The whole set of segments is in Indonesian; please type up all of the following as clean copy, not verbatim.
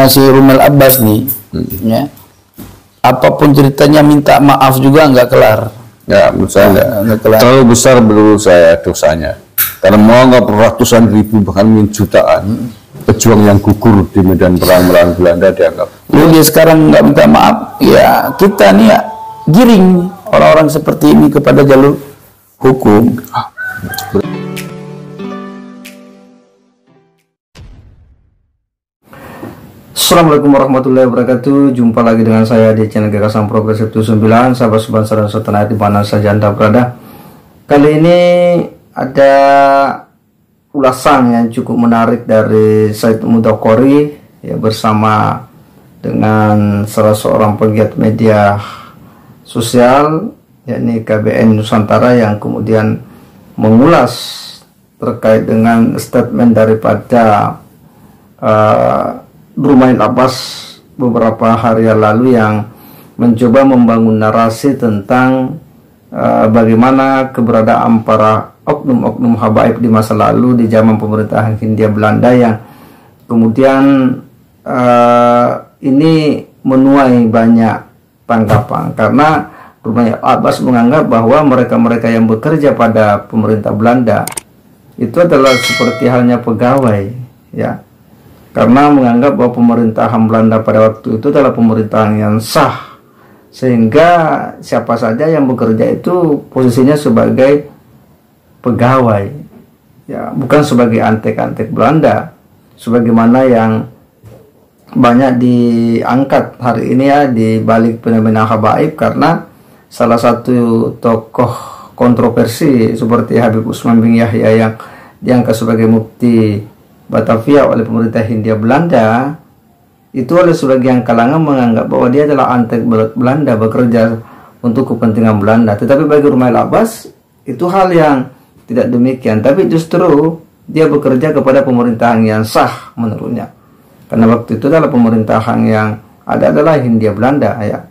si Rumel Abbas nih, ya, apapun ceritanya minta maaf juga nggak kelar. Ya, menurut saya nggak terlalu besar menurut saya dosanya. Karena menganggap ratusan ribu bahkan jutaan pejuang yang gugur di medan perang melawan Belanda dianggap. Lu dia sekarang nggak minta maaf, ya kita nih ya, giring orang-orang seperti ini kepada jalur hukum. Assalamualaikum warahmatullahi wabarakatuh. Jumpa lagi dengan saya di channel Gagasan Progresif 79, sahabat sebangsa dan setanah di mana saja Anda berada. Kali ini ada ulasan yang cukup menarik dari Said Mudokori ya, bersama dengan salah seorang pegiat media sosial yakni KBN Nusantara, yang kemudian mengulas terkait dengan statement daripada Rumail Abbas beberapa hari yang lalu, yang mencoba membangun narasi tentang bagaimana keberadaan para oknum-oknum habaib di masa lalu di zaman pemerintahan Hindia Belanda, yang kemudian ini menuai banyak tanggapan karena Rumail Abbas menganggap bahwa mereka-mereka yang bekerja pada pemerintah Belanda itu adalah seperti halnya pegawai, ya. Karena menganggap bahwa pemerintahan Belanda pada waktu itu adalah pemerintahan yang sah, sehingga siapa saja yang bekerja itu posisinya sebagai pegawai, ya, bukan sebagai antek-antek Belanda sebagaimana yang banyak diangkat hari ini ya di balik fenomena habaib. Karena salah satu tokoh kontroversi seperti Habib Usman bin Yahya yang diangkat sebagai mufti Batavia oleh pemerintah Hindia Belanda, itu oleh sebagian kalangan menganggap bahwa dia adalah antek Belanda, bekerja untuk kepentingan Belanda. Tetapi bagi Rumail Abbas itu hal yang tidak demikian, tapi justru dia bekerja kepada pemerintahan yang sah menurutnya, karena waktu itu adalah pemerintahan yang ada adalah Hindia Belanda, ya.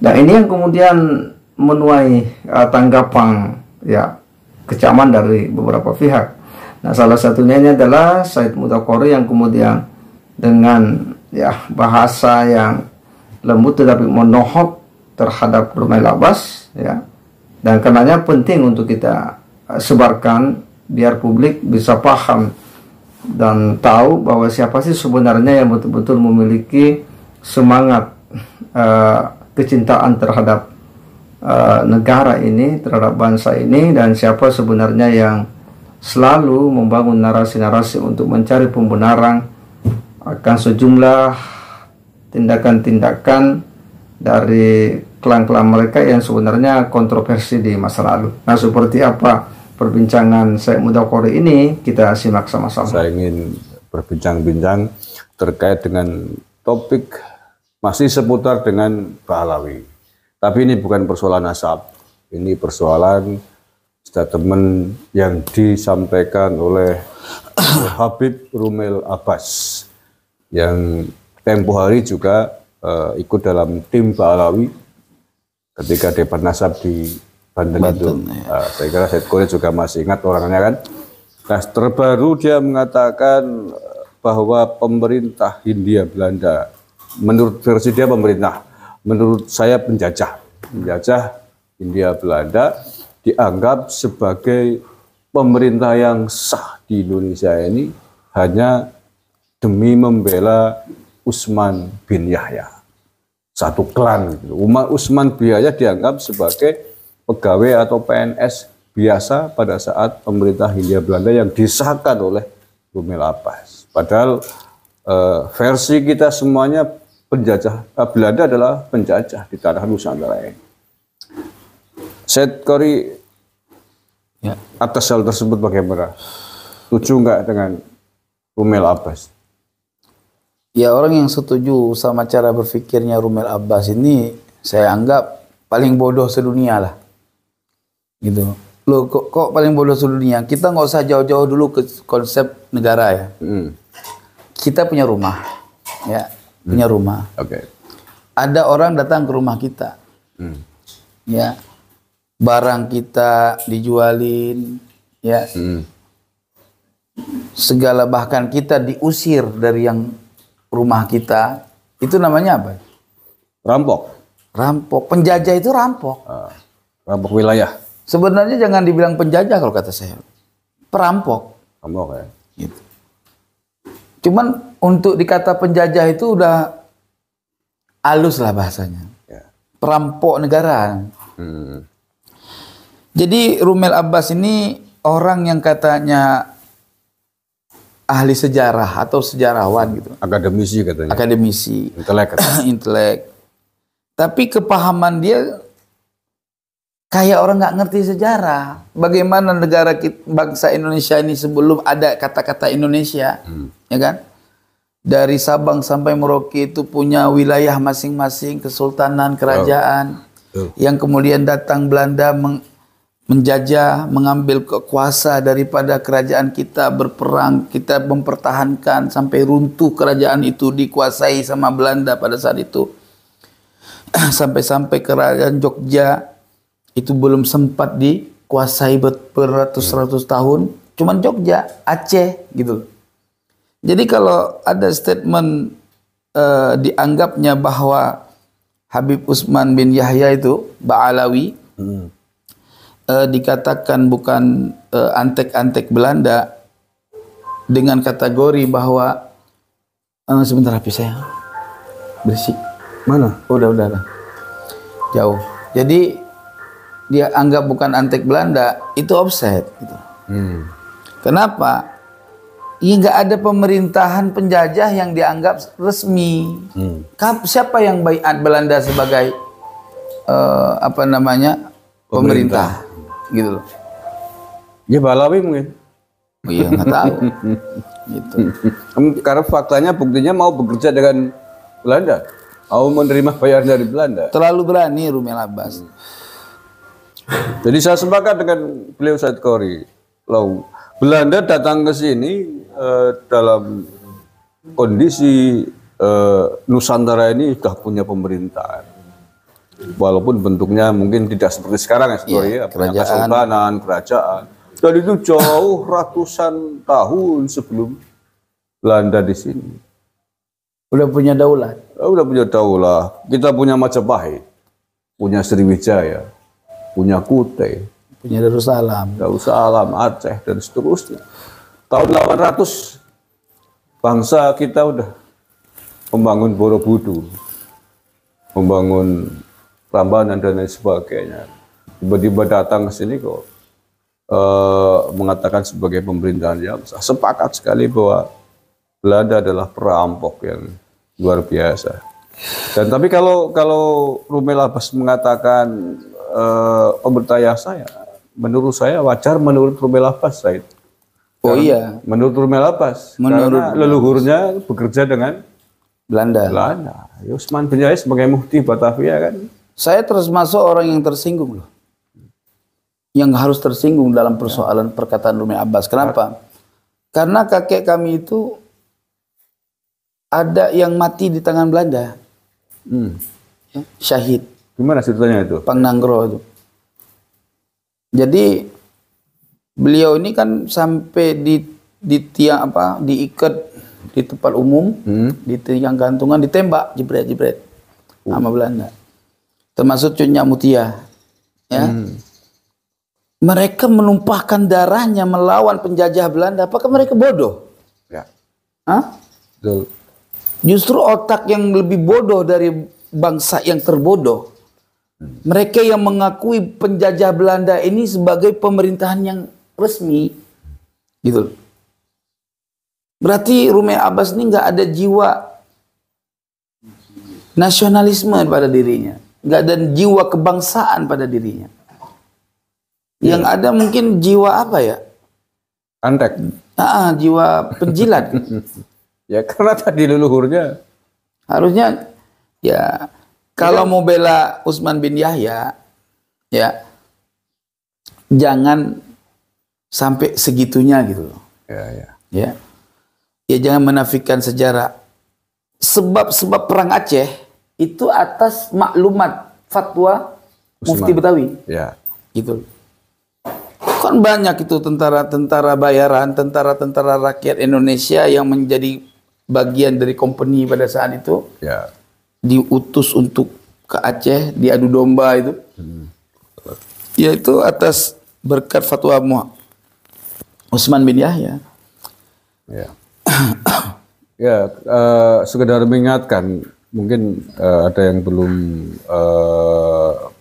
Dan ini yang kemudian menuai tanggapan, ya, kecaman dari beberapa pihak. Nah, salah satunya ini adalah Said Mudokori yang kemudian dengan bahasa yang lembut tetapi menohok terhadap Rumail Abbas, ya. Dan karenanya penting untuk kita sebarkan biar publik bisa paham dan tahu bahwa siapa sih sebenarnya yang betul-betul memiliki semangat kecintaan terhadap negara ini, terhadap bangsa ini, dan siapa sebenarnya yang selalu membangun narasi-narasi untuk mencari pembenaran akan sejumlah tindakan-tindakan dari klan-klan mereka yang sebenarnya kontroversi di masa lalu. Nah, seperti apa perbincangan Said Mudokori ini, kita simak sama-sama. Saya ingin berbincang-bincang terkait dengan topik masih seputar dengan Pahlawi. Tapi ini bukan persoalan nasab, ini persoalan statement yang disampaikan oleh Habib Rumail Abbas yang tempo hari juga ikut dalam tim Pahlawi ketika debat nasab di Banten itu. Ya. Saya kira Said Kori juga masih ingat orangnya kan. Nah, terbaru dia mengatakan bahwa pemerintah Hindia Belanda, menurut versi dia pemerintah, menurut saya penjajah Hindia Belanda dianggap sebagai pemerintah yang sah di Indonesia ini hanya demi membela Usman bin Yahya, satu klan gitu. Usman bin Yahya dianggap sebagai pegawai atau PNS biasa pada saat pemerintah Hindia Belanda yang disahkan oleh Rumail Abbas. Padahal versi kita semuanya penjajah, Belanda adalah penjajah di tanah Nusantara ini. Said Kori, ya, atas hal tersebut bagaimana? Setuju nggak dengan Rumail Abbas? Ya, orang yang setuju sama cara berpikirnya Rumail Abbas ini saya anggap paling bodoh sedunia lah, gitu. Loh, kok paling bodoh sedunia? Kita nggak usah jauh-jauh dulu ke konsep negara, ya. Kita punya rumah, ya, punya rumah. Okay. Ada orang datang ke rumah kita, ya, barang kita dijualin, ya, segala, bahkan kita diusir dari yang rumah kita, itu namanya apa? Rampok. Rampok. Penjajah itu rampok. Rampok wilayah. Sebenarnya jangan dibilang penjajah kalau kata saya. Perampok. Rampok ya. Gitu. Cuman untuk dikata penjajah itu udah halus lah bahasanya. Ya. Perampok negara. Hmm. Jadi Rumel Abbas ini orang yang katanya ahli sejarah atau sejarawan gitu. Akademisi katanya. Akademisi. Intelek. Intelek. Tapi kepahaman dia kayak orang nggak ngerti sejarah. Bagaimana negara kita, bangsa Indonesia ini sebelum ada kata-kata Indonesia, ya kan? Dari Sabang sampai Merauke itu punya wilayah masing-masing, kesultanan, kerajaan, yang kemudian datang Belanda menjajah, mengambil kuasa daripada kerajaan kita, berperang, kita mempertahankan sampai runtuh kerajaan itu dikuasai sama Belanda pada saat itu. Sampai-sampai kerajaan Jogja itu belum sempat dikuasai beratus-ratus tahun, cuman Jogja, Aceh gitu. Jadi kalau ada statement dianggapnya bahwa Habib Utsman bin Yahya itu Ba'alawi dikatakan bukan antek-antek Belanda dengan kategori bahwa sebentar HP saya berisik. Mana? Udah. Jauh. Jadi dia anggap bukan antek Belanda, itu offset gitu. Kenapa? Ya nggak ada pemerintahan penjajah yang dianggap resmi. Siapa yang baiat Belanda sebagai pemerintah gitu loh. Ya Balawi mungkin. Oh iya nggak tahu. Gitu. Karena faktanya buktinya mau bekerja dengan Belanda. Mau menerima bayaran dari Belanda. Terlalu berani Rumel Abbas. Jadi saya sepakat dengan beliau Said Khoury. Lalu Belanda datang ke sini dalam kondisi Nusantara ini sudah punya pemerintahan. Walaupun bentuknya mungkin tidak seperti sekarang ya, punya kesultanan, kerajaan. Dan itu jauh ratusan tahun sebelum Belanda di sini. Udah punya daulat. Udah punya daulah. Kita punya Majapahit, punya Sriwijaya, punya Kutai, punya Darussalam, Aceh dan seterusnya. Tahun 800 bangsa kita udah membangun Borobudur, membangun Prambanan dan lain sebagainya. Tiba-tiba datang ke sini kok mengatakan sebagai pemerintahan yang sah. Sepakat sekali bahwa Belanda adalah perampok yang luar biasa. Dan tapi kalau Rumel Abbas mengatakan pembertanya saya, menurut saya wajar menurut Rumel Abbas, Said. Oh iya. Menurut Rumel Abbas. Karena leluhurnya bekerja dengan Belanda. Utsman bin Yahya sebagai mufti Batavia kan. Saya termasuk orang yang tersinggung loh. Yang harus tersinggung dalam persoalan perkataan Rumel Abbas. Kenapa? Karena kakek kami itu ada yang mati di tangan Belanda. Syahid. Gimana ceritanya itu? Pangnanggro itu. Jadi beliau ini kan sampai di tiang diikat di tempat umum, di tiang gantungan, ditembak, jebret sama Belanda. Termasuk Cut Nyak Mutia. Ya. Mereka menumpahkan darahnya melawan penjajah Belanda. Apakah mereka bodoh? Ya. Hah? Betul. Justru otak yang lebih bodoh dari bangsa yang terbodoh. Mereka yang mengakui penjajah Belanda ini sebagai pemerintahan yang resmi. Gitu. Berarti Rumel Abbas ini nggak ada jiwa nasionalisme pada dirinya. Nggak ada jiwa kebangsaan pada dirinya. Yang ada mungkin jiwa apa ya? Antek. Jiwa penjilat. Ya karena tadi leluhurnya. Harusnya ya kalau mau bela Utsman bin Yahya ya jangan sampai segitunya gitu loh. Ya. Ya jangan menafikan sejarah. Sebab perang Aceh itu atas maklumat fatwa Mufti Betawi. Ya. Gitu. Kan banyak itu tentara-tentara bayaran, tentara-tentara rakyat Indonesia yang menjadi bagian dari company pada saat itu, Ya. diutus untuk ke Aceh diadu domba itu, yaitu atas berkat fatwa Utsman bin Yahya. Ya. Ya, sekedar mengingatkan, mungkin ada yang belum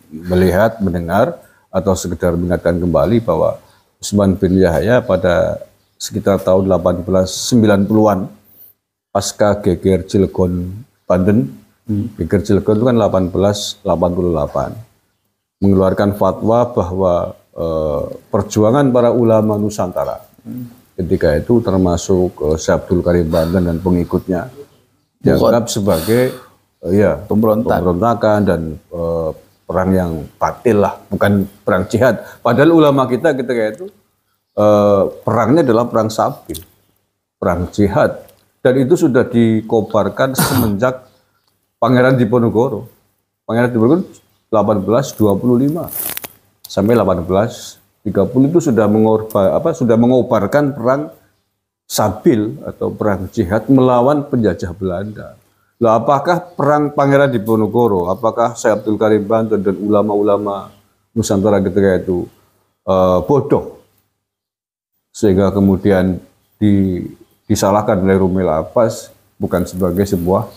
melihat, mendengar, atau sekedar mengingatkan kembali bahwa Utsman bin Yahya pada sekitar tahun 1890-an pasca geger Cilegon, Banten, geger Cilegon itu kan 1888, mengeluarkan fatwa bahwa perjuangan para ulama Nusantara ketika itu termasuk Syekh Abdul Karim Banten dan pengikutnya dianggap sebagai pemberontakan dan perang yang batil lah, bukan perang jihad. Padahal ulama kita ketika itu perangnya adalah perang sabil, perang jihad, dan itu sudah dikobarkan semenjak Pangeran Diponegoro. Pangeran Diponegoro 1825 sampai 1830 itu sudah mengobarkan perang sabil atau perang jihad melawan penjajah Belanda. Lah, apakah perang Pangeran Diponegoro, apakah Syekh Abdul Karim Banten dan ulama-ulama Nusantara ketika itu bodoh sehingga kemudian disalahkan oleh Rumel Abbas bukan sebagai sebuah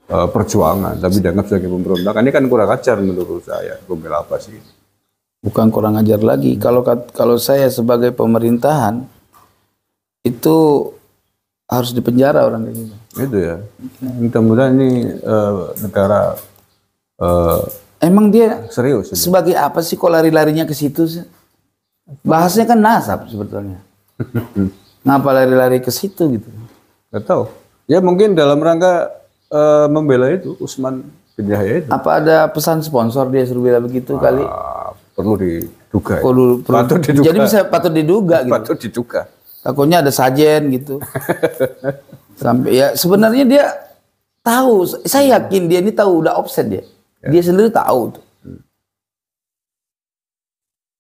perjuangan, tapi dianggap sebagai pemberontakan? Ini kan kurang ajar menurut saya Rumel Abbas ini. Bukan kurang ajar lagi. Kalau saya sebagai pemerintahan itu harus dipenjara orang kayak gitu. Itu ya. Mudah-mudahan ini negara emang dia serius. Sebagai apa sih kok lari-larinya ke situ sih? Bahasnya kan nasab sebetulnya. Ngapa lari-lari ke situ gitu? Gak tahu. Ya mungkin dalam rangka membela itu Utsman bin Yahya itu. Apa ada pesan sponsor dia suruh bela begitu kali? Perlu diduga. Ya. Patut diduga. Jadi bisa patut diduga gitu. Patut diduga. Takutnya ada sajen gitu. Sampai ya sebenarnya dia tahu. Saya yakin dia ini tahu udah offset dia. Ya. Dia sendiri tahu tuh.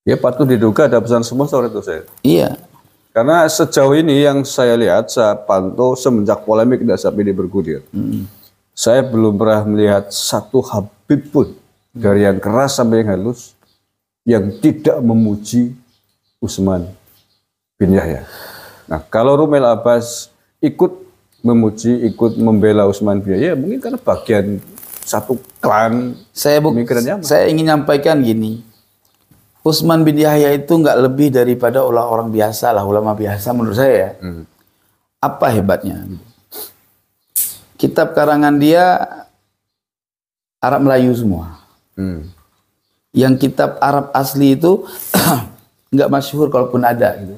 Ya patut diduga ada pesan sponsor itu saya. Iya. Karena sejauh ini yang saya lihat, saya pantau semenjak polemik dasar ini bergulir. Saya belum pernah melihat satu Habib pun dari yang keras sampai yang halus yang tidak memuji Utsman bin Yahya. Nah, kalau Rumel Abbas ikut memuji, ikut membela Utsman bin Yahya, mungkin karena bagian satu klan. Saya ingin nyampaikan gini, Utsman bin Yahya itu nggak lebih daripada orang biasa lah, ulama biasa menurut saya. Apa hebatnya? Kitab karangan dia Arab Melayu semua. Yang kitab Arab asli itu nggak masyhur kalaupun ada gitu.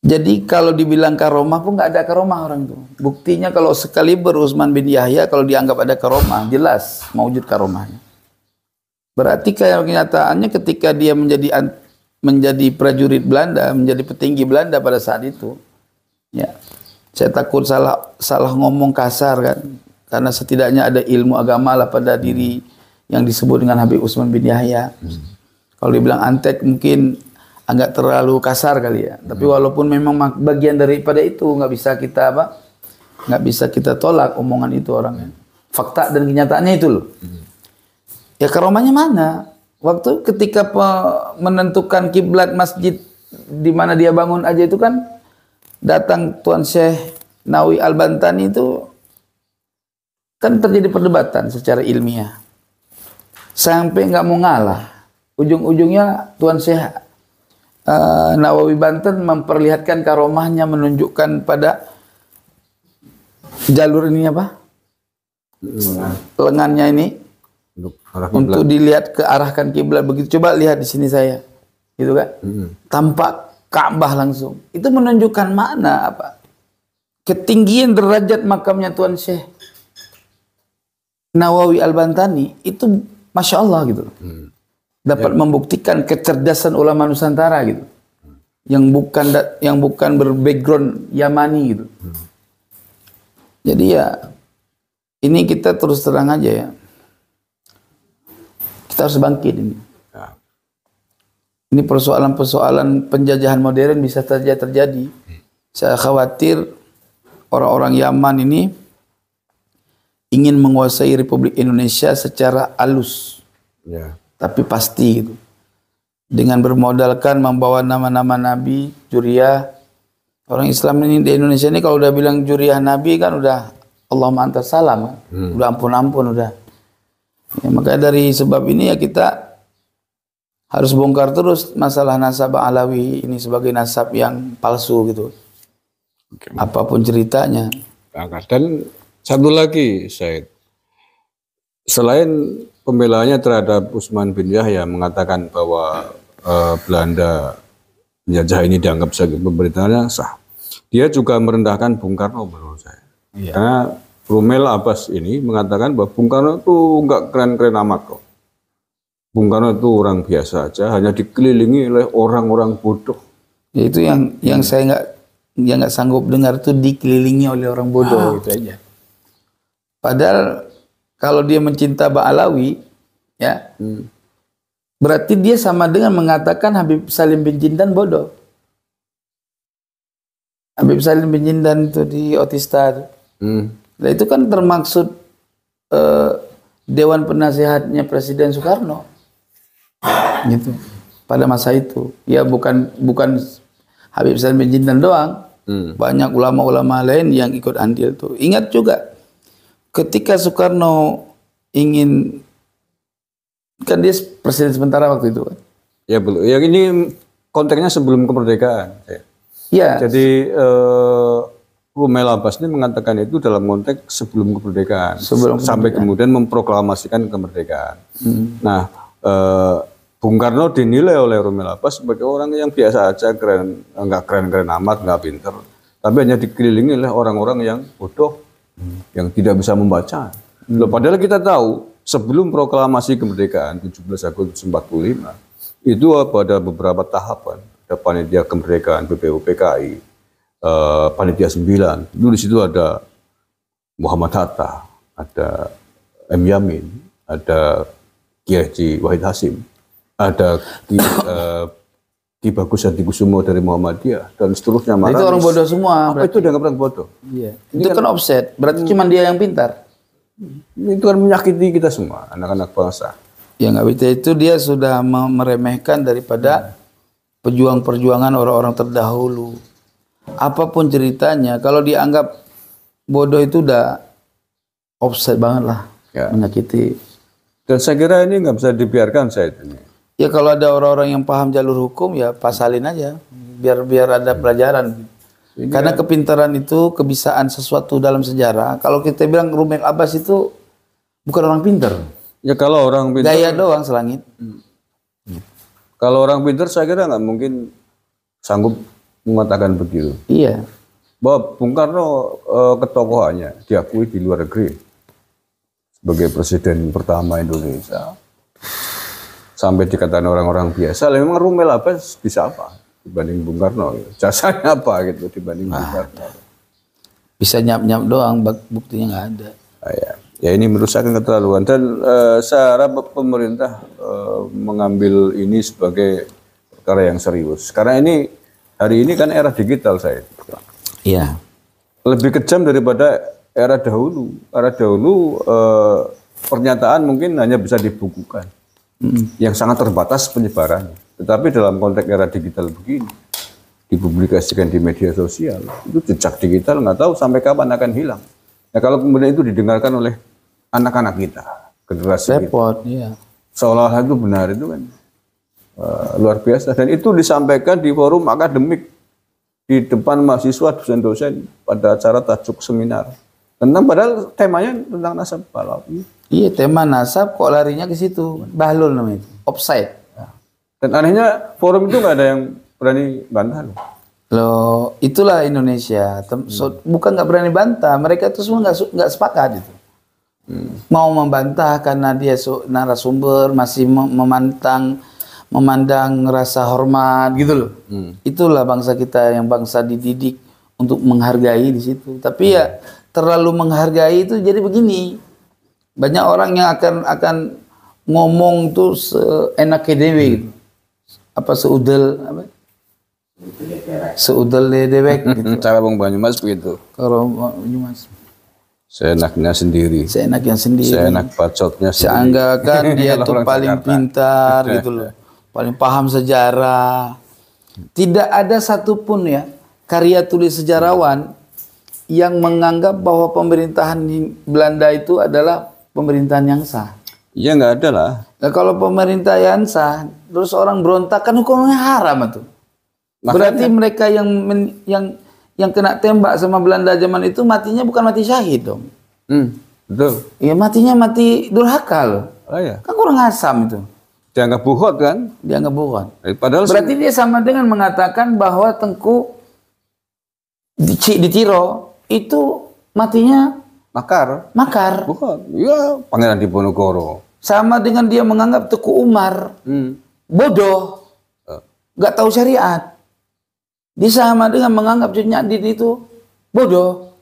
Jadi kalau dibilang karomah pun nggak ada karomah orang itu. Buktinya kalau sekali Utsman bin Yahya kalau dianggap ada karomah, jelas maujud karomahnya. Berarti kayak kenyataannya ketika dia menjadi prajurit Belanda, menjadi petinggi Belanda pada saat itu, ya saya takut salah ngomong kasar kan, karena setidaknya ada ilmu agama lah pada diri yang disebut dengan Habib Utsman bin Yahya. Kalau dibilang antek mungkin agak terlalu kasar kali ya. Tapi walaupun memang bagian daripada itu nggak bisa kita tolak omongan itu orangnya. Fakta dan kenyataannya itu loh. Ya karomahnya mana? Waktu ketika menentukan kiblat masjid di mana dia bangun aja itu kan datang Tuan Syekh Nawawi Al-Bantani itu kan terjadi perdebatan secara ilmiah. Sampai nggak mau ngalah. Ujung-ujungnya Tuan Syekh Nawawi Banten memperlihatkan karomahnya, menunjukkan pada jalur ini apa? Lengannya ini untuk dilihat ke arahkan kiblat begitu. Coba lihat di sini saya. Gitu kan? Tampak Ka'bah langsung. Itu menunjukkan makna apa? Ketinggian derajat makamnya Tuan Syekh Nawawi Al-Bantani itu Masya Allah gitu. Dapat membuktikan kecerdasan ulama Nusantara gitu. Yang bukan berbackground Yamani gitu. Jadi ya ini kita terus terang aja ya. Kita harus bangkit ini. Ini persoalan-persoalan penjajahan modern bisa saja terjadi. Saya khawatir orang-orang Yaman ini ingin menguasai Republik Indonesia secara halus, Ya. tapi pasti gitu. Dengan bermodalkan membawa nama-nama Nabi, Juriyah. Orang Islam ini di Indonesia ini kalau udah bilang Juriyah Nabi kan udah Allah antas salam kan. Udah ampun-ampun udah. Ya, makanya dari sebab ini ya kita harus bongkar terus masalah nasab Alawi ini sebagai nasab yang palsu gitu. Oke. Apapun ceritanya. Dan satu lagi, Said. Selain pembelaannya terhadap Utsman bin Yahya mengatakan bahwa Belanda penjajah ini dianggap sebagai pemerintahan sah, dia juga merendahkan Bung Karno menurut saya. Iya. Karena Rumel Abbas ini mengatakan bahwa Bung Karno itu enggak keren-keren amat kok. Bung Karno itu orang biasa aja, hanya dikelilingi oleh orang-orang bodoh. Ya, itu yang saya nggak sanggup dengar tuh dikelilingi oleh orang bodoh gitu aja. Padahal kalau dia mencinta Ba'alawi, ya, berarti dia sama dengan mengatakan Habib Salim bin Jindan bodoh. Habib Salim bin Jindan itu di Otista. Nah, itu kan termaksud Dewan Penasehatnya Presiden Soekarno, gitu. Pada masa itu, ya bukan Habib Salim bin Jindan doang, banyak ulama-ulama lain yang ikut andil tuh. Ingat juga, ketika Soekarno ingin, kan dia presiden sementara waktu itu kan. Ya belum. Ya ini konteksnya sebelum kemerdekaan. Ya. Jadi Rumel Abbas ini mengatakan itu dalam konteks sebelum kemerdekaan, sampai kemudian memproklamasikan kemerdekaan. Nah, Bung Karno dinilai oleh Rumel Abbas sebagai orang yang biasa aja, nggak keren-keren amat, nggak pinter, tapi hanya dikelilingi oleh orang-orang yang bodoh, yang tidak bisa membaca. Loh, padahal kita tahu sebelum proklamasi kemerdekaan 17 Agustus 45 itu ada beberapa tahapan. Ada panitia kemerdekaan BPUPKI, panitia 9. Dulu di situ ada Muhammad Hatta, ada M. Yamin, ada Kiai Haji Wahid Hasim, ada Ki Bagus Hadikusumo dari Muhammadiyah dan seterusnya. Nah, itu orang bodoh semua. Apa itu dianggap orang bodoh? Iya. Itu kan offset. Berarti cuma dia yang pintar. Itu kan menyakiti kita semua, anak-anak bangsa. Ya nggak bisa, itu dia sudah meremehkan daripada perjuangan orang-orang terdahulu. Apapun ceritanya, kalau dianggap bodoh itu udah offset banget lah, Ya. menyakiti. Dan saya kira ini nggak bisa dibiarkan, saya ini. Ya kalau ada orang-orang yang paham jalur hukum ya pasalin aja, biar ada pelajaran. Karena kepintaran itu kebisaan sesuatu dalam sejarah. Kalau kita bilang Rumel Abbas itu bukan orang pintar. Ya kalau orang pintar, Gaya doang selangit. kalau orang pintar saya kira nggak mungkin sanggup mengatakan begitu. Iya. Bahwa Bung Karno ketokohannya diakui di luar negeri sebagai presiden pertama Indonesia. Sampai dikatakan orang-orang biasa, memang Rumel Abbas bisa apa dibanding Bung Karno? Jasanya apa gitu dibanding Bung Karno? Bisa nyap-nyap doang, buktinya nggak ada. Ya ini merusakan keterlaluan, dan saya harap pemerintah mengambil ini sebagai perkara yang serius. Karena ini hari ini kan era digital, saya. Iya. Lebih kejam daripada era dahulu. Era dahulu pernyataan mungkin hanya bisa dibukukan, yang sangat terbatas penyebarannya. Tetapi dalam konteks era digital begini, dipublikasikan di media sosial, itu jejak digital nggak tahu sampai kapan akan hilang. Nah, kalau kemudian itu didengarkan oleh anak-anak kita, generasi Repot, kita, iya. seolah-olah itu benar, itu kan luar biasa. Dan itu disampaikan di forum akademik, di depan mahasiswa, dosen-dosen, pada acara tajuk seminar. Padahal temanya tentang nasab Pahlawi. Iya, tema nasab kok larinya ke situ. Bahlul namanya itu. Offside. Dan anehnya forum itu nggak ada yang berani bantah loh. Loh, itulah Indonesia. Bukan nggak berani bantah, mereka itu semua nggak sepakat itu. Mau membantah karena dia narasumber masih memandang rasa hormat gitu loh. Itulah bangsa kita, yang bangsa dididik untuk menghargai di situ. Tapi ya terlalu menghargai itu jadi begini. Banyak orang yang akan ngomong tuh seenaknya dewe gitu. Apa seudel apa? Seudel dewek gitu. Cara Bang Banyumas begitu. Kalau Banyumas. Seenaknya sendiri. Seenaknya sendiri. Seenak bacotnya sendiri. Seanggakan dia Kalau tuh orang paling Jakarta. pintar gitu loh. Paling paham sejarah. Tidak ada satupun ya karya tulis sejarawan yang menganggap bahwa pemerintahan Belanda itu adalah pemerintahan yang sah. Ya nggak ada lah. Nah, kalau pemerintah yang sah, terus orang berontak kan hukumnya haram itu. Berarti mereka yang kena tembak sama Belanda zaman itu matinya bukan mati syahid dong. Betul. Ya matinya mati durhaka loh. Oh ya. Kan kurang asam itu. Dianggap buhot kan? Dianggap bukan. Padahal Berarti dia sama dengan mengatakan bahwa Tengku di Tiro itu matinya makar. makar. Bukan. Ya Pangeran Diponegoro. Sama dengan dia menganggap Teku Umar bodoh, nggak tahu syariat. Dia sama dengan menganggap Cut Nyak Dit itu bodoh.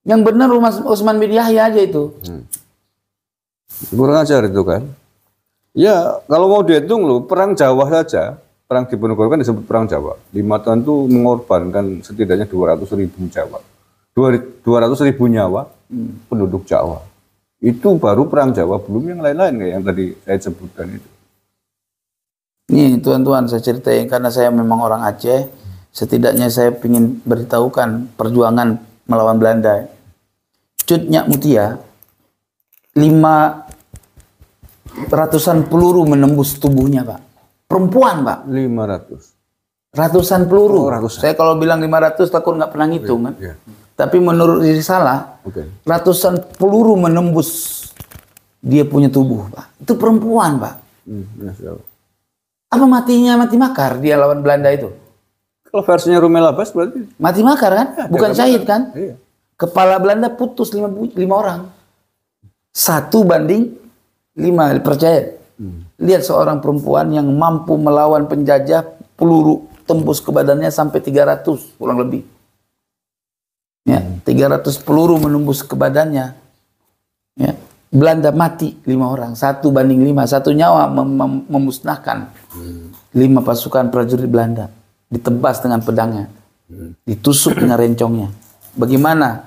Yang benar Utsman bin Yahya aja itu. Kurang ajar itu kan. Ya kalau mau dihitung loh, perang Jawa saja, perang Diponegoro kan disebut perang Jawa. 5 tahun itu mengorbankan setidaknya 200.000 Jawa. 200.000 nyawa penduduk Jawa. Itu baru perang Jawa, belum yang lain-lain kayak yang tadi saya sebutkan itu. Nih tuan-tuan saya ceritain karena saya memang orang Aceh. Setidaknya saya ingin beritahukan perjuangan melawan Belanda. Cut Nyak Mutia 500-an peluru menembus tubuhnya, Pak. Perempuan, Pak. 500. Ratusan peluru. Oh, ratusan. Saya kalau bilang 500 takut nggak pernah ngitung kan. Iya. Tapi menurut diri salah, ratusan peluru menembus dia punya tubuh, Pak. Itu perempuan, Pak. Apa matinya mati makar dia lawan Belanda itu? Kalau versinya Rumel Abbas berarti Mati makar kan? Bukan syahid kan? Iya. Kepala Belanda putus 5 orang. 1 banding 5, percaya. Lihat seorang perempuan yang mampu melawan penjajah, peluru tembus ke badannya sampai 300 kurang lebih. Ya, 300 peluru menembus ke badannya. Ya, Belanda mati 5 orang, 1 banding 5, 1 nyawa memusnahkan 5 pasukan prajurit Belanda. Ditebas dengan pedangnya, ditusuk dengan rencongnya. Bagaimana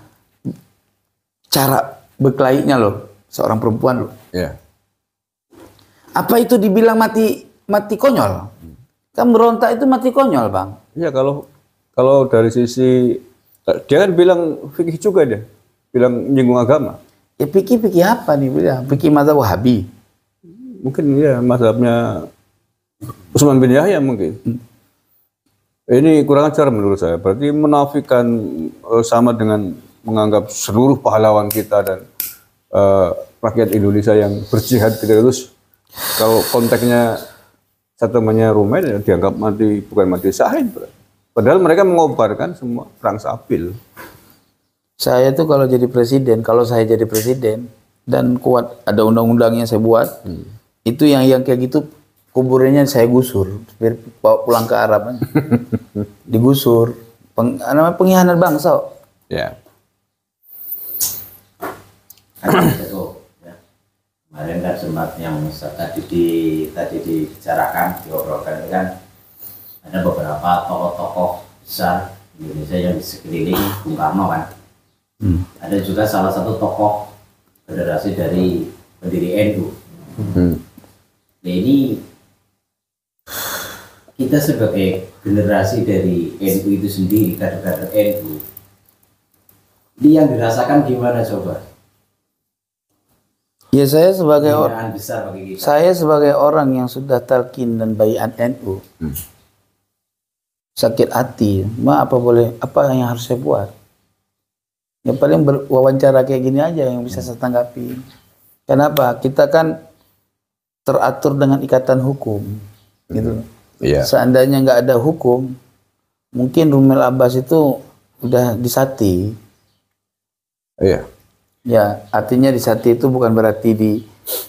cara berkelainya loh, seorang perempuan loh. ya. Apa itu dibilang mati konyol? Kan berontak itu mati konyol, Bang. Iya, kalau dari sisi dia kan bilang fikih juga dia, bilang menyinggung agama. Ya pikir apa nih bilang? Pikir mazhab Wahabi. Mungkin ya mazhabnya Utsman bin Yahya mungkin. Ini kurang ajar menurut saya. Berarti menafikan sama dengan menganggap seluruh pahlawan kita dan rakyat Indonesia yang berjihad gitu terus. Kalau konteksnya settlementnya Rumel ya dianggap mati, bukan mati syahid. Padahal mereka mengobarkan semua perang Sapil. Saya tuh kalau saya jadi presiden dan kuat ada undang-undangnya saya buat, itu yang kayak gitu kuburannya saya gusur, biar bawa pulang ke Arab. Digusur, namanya pengkhianat bangsa. Ya. Kemarin kan sempat yang tadi dibicarakan, diobrolkan itu kan ada beberapa tokoh-tokoh besar Indonesia yang di sekeliling Bung Karno kan. Ada juga salah satu tokoh federasi dari pendiri NU. Nah ini kita sebagai generasi dari NU itu sendiri, kader-kader NU, ini yang dirasakan gimana coba? Ya saya sebagai besar bagi kita. saya sebagai orang yang sudah talqin dan baiat NU, sakit hati, apa yang harus saya buat? Yang paling berwawancara kayak gini aja yang bisa saya tanggapi. Kenapa? Kita kan teratur dengan ikatan hukum, gitu. Iya. Seandainya nggak ada hukum, mungkin Rumel Abbas itu udah disati. Iya. Ya, artinya disati itu bukan berarti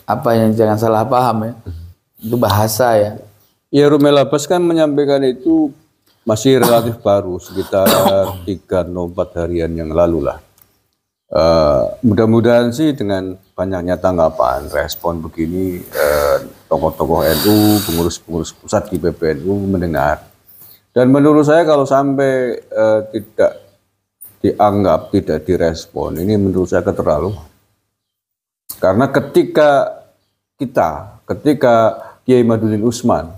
yang jangan salah paham ya. Itu bahasa ya. Ya Rumel Abbas kan menyampaikan itu masih relatif baru, sekitar 3 atau 4 harian yang lalu lah. Mudah-mudahan sih dengan banyaknya tanggapan, respon begini, tokoh-tokoh NU, pengurus-pengurus pusat di PBNU mendengar. Dan menurut saya kalau sampai tidak dianggap, tidak direspon, ini menurut saya keterlaluan. Karena ketika Kiai Madudin Usman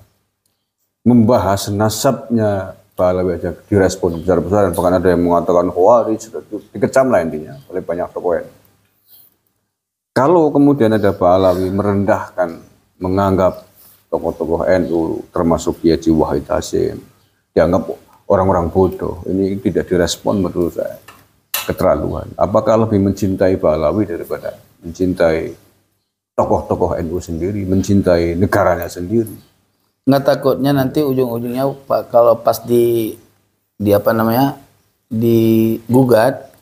membahas nasabnya Pak Alawi aja direspon besar-besaran, bahkan ada yang mengatakan khawarij, dikecam lah intinya oleh banyak tokoh. Kalau kemudian ada Pak Alawi merendahkan, menganggap tokoh-tokoh NU termasuk Kiai Wahid Hasyim dianggap orang-orang bodoh, ini tidak direspon menurut saya keterlaluan. Apakah lebih mencintai Pak Alawi daripada mencintai tokoh-tokoh NU sendiri, mencintai negaranya sendiri? Nggak takutnya nanti ujung-ujungnya Pak, kalau pas di apa namanya digugat,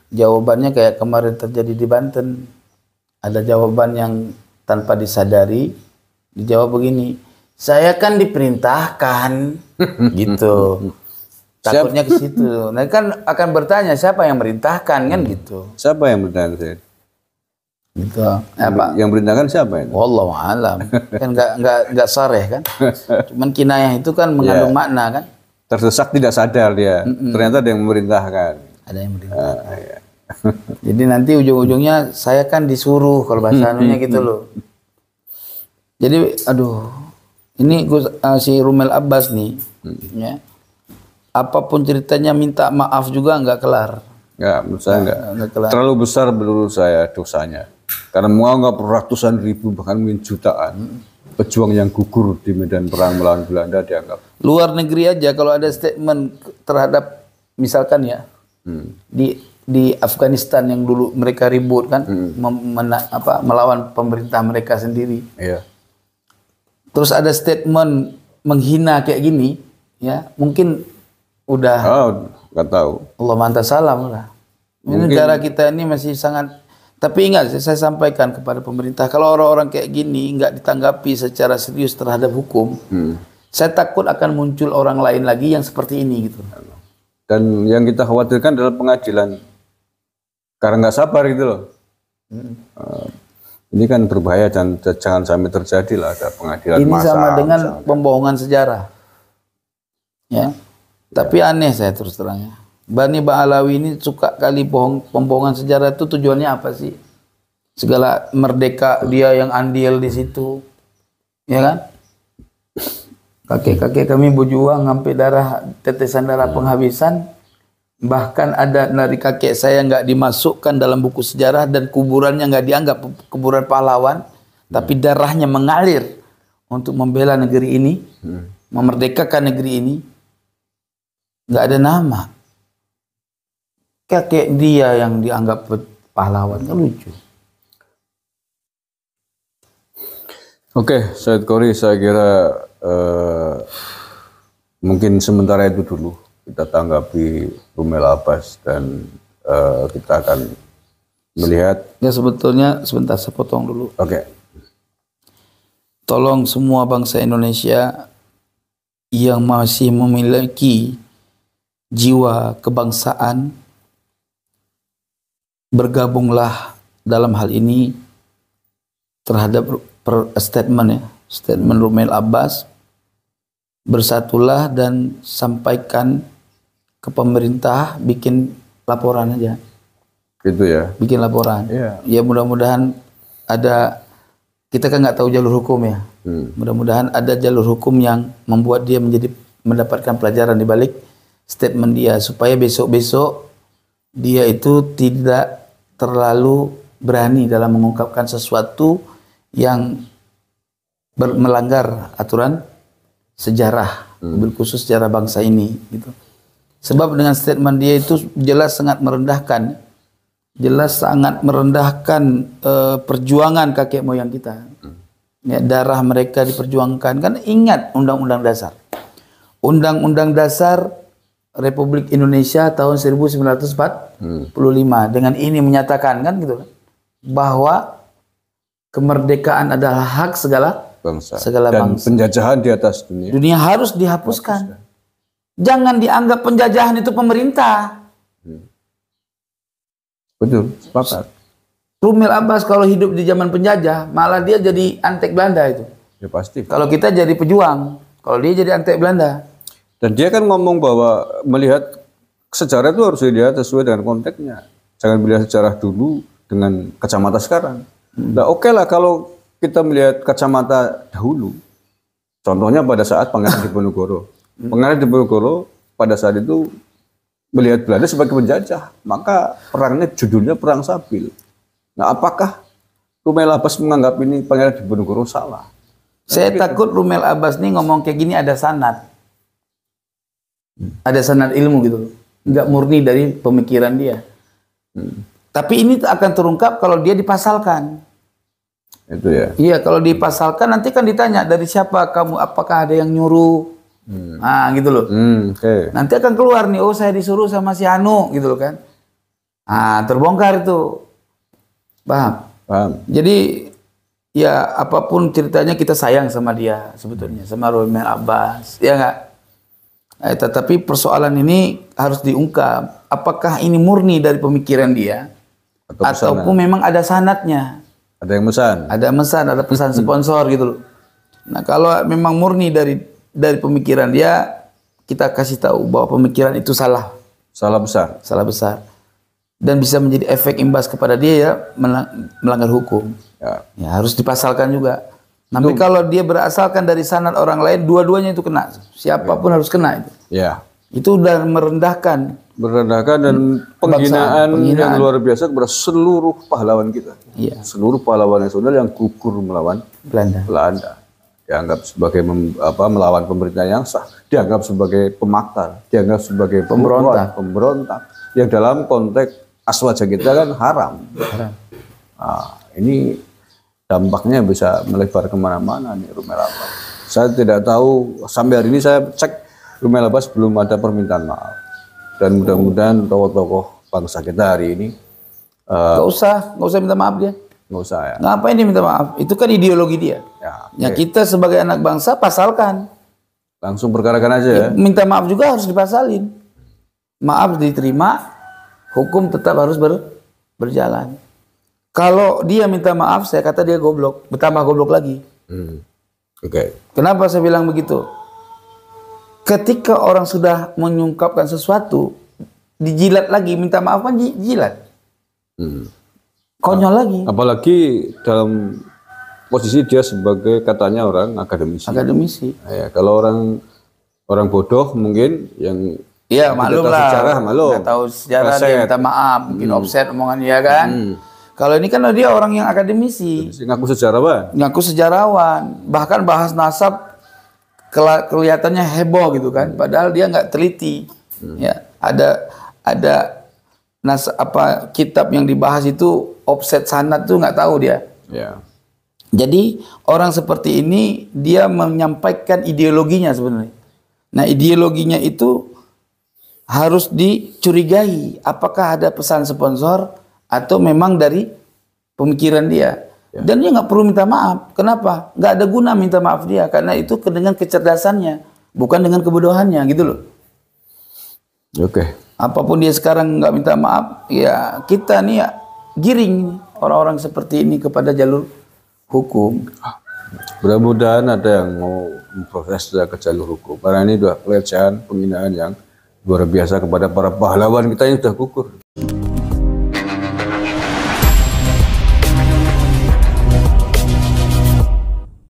jawabannya kayak kemarin terjadi di Banten. Ada jawaban yang tanpa disadari, dijawab begini, saya kan diperintahkan, gitu. Takutnya ke situ. Nah kan akan bertanya siapa yang merintahkan kan gitu. Siapa yang merintahkan? Gitu. Apa? Yang merintahkan siapa ini? Wallahu alam. Kan nggak sareh kan. Cuman kinayah itu kan mengandung makna kan. Terdesak tidak sadar dia. Ternyata ada yang memerintahkan. Ada yang memerintahkan. Ya. Jadi nanti ujung-ujungnya saya kan disuruh kalau bahasa anunya gitu loh. Jadi aduh, ini si Rumel Abbas nih, ya. Apapun ceritanya minta maaf juga nggak kelar. Nggak, menurut saya nggak kelar. Terlalu besar menurut saya dosanya. Karena menganggap ratusan ribu bahkan mungkin jutaan pejuang yang gugur di medan perang melawan Belanda dianggap. Luar negeri aja kalau ada statement terhadap misalkan ya di Afghanistan yang dulu mereka ribut kan melawan pemerintah mereka sendiri. Iya. Terus ada statement menghina kayak gini, ya mungkin udah. Nggak tahu. Allah manta salam lah. Ini negara kita ini masih sangat. Tapi ingat, saya sampaikan kepada pemerintah, kalau orang-orang kayak gini nggak ditanggapi secara serius terhadap hukum, saya takut akan muncul orang lain lagi yang seperti ini gitu. Dan yang kita khawatirkan adalah pengadilan. Karena nggak sabar gitu loh. Ini kan berbahaya dan jangan sampai terjadi lah ada pengadilan ini massa. Ini sama dengan pembohongan sejarah. Ya. Tapi aneh saya terus terangnya. Bani Ba'alawi ini suka kali pembohongan sejarah itu tujuannya apa sih? Segala merdeka dia yang andil di situ. Ya kan? Kakek-kakek kami berjuang sampai tetesan darah penghabisan. Bahkan ada dari kakek saya nggak dimasukkan dalam buku sejarah dan kuburannya nggak dianggap kuburan pahlawan, tapi darahnya mengalir untuk membela negeri ini, memerdekakan negeri ini. Nggak ada nama. Kakek dia yang dianggap pahlawan, kan lucu. Oke, Said Qory, saya kira mungkin sementara itu dulu. Kita tanggapi Rumel Abbas dan kita akan melihat. Ya sebetulnya sebentar saya potong dulu. Oke. Tolong semua bangsa Indonesia yang masih memiliki jiwa kebangsaan, bergabunglah dalam hal ini terhadap statement Rumel Abbas. Bersatulah dan sampaikan ke pemerintah, bikin laporan aja. Gitu ya. Bikin laporan. Iya. Ya mudah-mudahan ada, kita kan nggak tahu jalur hukum ya. Mudah-mudahan ada jalur hukum yang membuat dia mendapatkan pelajaran di balik statement dia, supaya besok-besok dia itu tidak terlalu berani dalam mengungkapkan sesuatu yang melanggar aturan sejarah, khusus sejarah bangsa ini gitu. Sebab dengan statement dia itu jelas sangat merendahkan perjuangan kakek moyang kita. Ya, darah mereka diperjuangkan. Kan ingat Undang-Undang Dasar. Undang-Undang Dasar Republik Indonesia tahun 1945 dengan ini menyatakan kan gitu kan, bahwa kemerdekaan adalah hak segala bangsa. Dan penjajahan di atas dunia. Dunia harus dihapuskan. Jangan dianggap penjajahan itu pemerintah. Betul, sepakat. Rumel Abbas kalau hidup di zaman penjajah, malah dia jadi antek Belanda itu. Ya pasti. Kalau kita jadi pejuang, kalau dia jadi antek Belanda. Dan dia kan ngomong bahwa melihat sejarah itu harus dilihat sesuai dengan konteksnya. Jangan melihat sejarah dulu dengan kacamata sekarang. Nah, oke lah kalau kita melihat kacamata dahulu. Contohnya pada saat Pangeran Diponegoro. Pangeran Diponegoro pada saat itu melihat Belanda sebagai penjajah, maka perangnya judulnya Perang Sabil. Nah, apakah Rumel Abbas menganggap ini Pangeran Diponegoro salah? Saya takut Rumel Abbas nih ngomong kayak gini ada sanad. Ada sanad ilmu gitu loh. Nggak murni dari pemikiran dia. Tapi ini akan terungkap kalau dia dipasalkan. Itu ya. Iya, kalau dipasalkan nanti kan ditanya dari siapa kamu, apakah ada yang nyuruh? Nah, gitu loh. Oke. Nanti akan keluar nih, oh saya disuruh sama si Anu, gitu loh kan. Ah, terbongkar itu. Paham? Paham. Jadi ya apapun ceritanya kita sayang sama dia sebetulnya, sama Rumel Abbas, ya nggak? Tetapi persoalan ini harus diungkap. Apakah ini murni dari pemikiran dia, ataupun memang ada sanadnya? Ada yang mesan. Ada mesan, ada pesan sponsor gitu loh. Nah kalau memang murni dari pemikiran dia, kita kasih tahu bahwa pemikiran itu salah. Salah besar. Salah besar. Dan bisa menjadi efek imbas kepada dia ya melanggar hukum. Ya harus dipasalkan juga. Tapi kalau dia berasalkan dari sanad orang lain, dua-duanya itu kena. Siapapun harus kena itu. Ya. Itu udah merendahkan. Merendahkan dan penghinaan yang luar biasa kepada seluruh pahlawan kita. Iya. Seluruh pahlawan nasional yang gugur melawan Belanda. Dianggap sebagai melawan pemerintah yang sah. Dianggap sebagai pemakar. Dianggap sebagai pemberontak. Yang dalam konteks aswaja kita kan haram. Nah, ini dampaknya bisa melebar kemana-mana nih Rumel Abbas. Saya tidak tahu, sampai hari ini saya cek Rumel Abbas belum ada permintaan maaf. Dan mudah-mudahan tokoh-tokoh bangsa kita hari ini nggak usah minta maaf dia. Nggak usah ya. Ngapain dia minta maaf? Itu kan ideologi dia. Ya kita sebagai anak bangsa pasalkan. Langsung perkarakan aja ya. Minta maaf juga harus dipasalin. Maaf diterima, hukum tetap harus berjalan. Kalau dia minta maaf, saya kata dia goblok, bertambah goblok lagi. Oke. Kenapa saya bilang begitu? Ketika orang sudah mengungkapkan sesuatu, dijilat lagi, minta maaf kan jilat. Konyol lagi. Apalagi dalam posisi dia sebagai katanya orang akademisi. Ya, kalau orang bodoh mungkin yang maklum lah. Nggak tahu sejarah dia minta maaf, mungkin offset omongan dia kan. Kalau ini kan dia orang yang akademisi. Ngaku sejarawan. Bahkan bahas nasab kelihatannya heboh gitu kan. Padahal dia nggak teliti. Ya, ada kitab yang dibahas itu offset sanad tuh nggak tahu dia. Ya. Jadi orang seperti ini dia menyampaikan ideologinya sebenarnya. Nah, ideologinya itu harus dicurigai apakah ada pesan sponsor atau memang dari pemikiran dia. Dan dia nggak perlu minta maaf. Kenapa? Nggak ada guna minta maaf dia, karena itu dengan kecerdasannya, bukan dengan kebodohannya gitu loh. Oke. Apapun dia sekarang nggak minta maaf, ya kita nih ya giring orang-orang seperti ini kepada jalur hukum. Mudah-mudahan ada yang mau memproses ke jalur hukum. Karena ini sudah pelecehan, penghinaan yang luar biasa kepada para pahlawan kita yang sudah gugur.